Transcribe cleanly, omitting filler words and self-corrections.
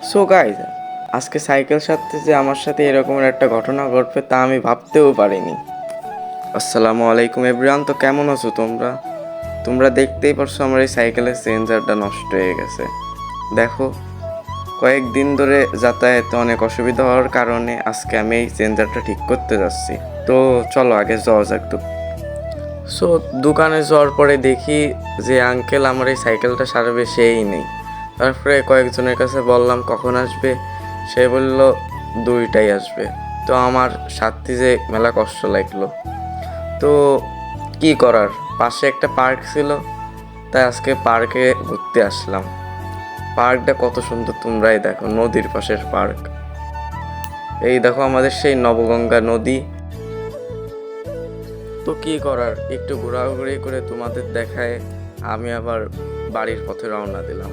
So guys, আজকে cycle সাথে যে আমার সাথে এরকমের একটা ঘটনা ঘটবে তা আমি ভাবতেও পারিনি। আসসালামু আলাইকুম এভরিওয়ান। তো কেমন আছো তোমরা? তোমরা দেখতেই পারছো আমার এই সাইকেলের চেঞ্জারটা নষ্ট হয়ে গেছে। দেখো, কয়েকদিন ধরে যাতায়াতে অনেক অসুবিধা হওয়ার কারণে আজকে আমি এই চেঞ্জারটা ঠিক করতে যাচ্ছি। তো চলো আগে যাওয়া যাক। সো দোকানে যাওয়ার পরে দেখি যে আঙ্কেল আমার এই সাইকেলটা সারাবে সেই নেই। তারপরে কয়েকজনের কাছে বললাম কখন আসবে, সে বলল 2টায় আসবে। তো আমার সাথে যে মেলা কষ্ট লাগলো। তো কি করার, পাশে একটা পার্ক ছিল, তাই আজকে পার্কে ঘুরতে আসলাম। পার্কটা কত সুন্দর তোমরাই দেখো, নদীর পাশের পার্ক। এই দেখো আমাদের সেই নবগঙ্গা নদী। তো কি করার, একটু ঘোরাঘুরি করে তোমাদের দেখায় আমি আবার বাড়ির পথে রওনা দিলাম।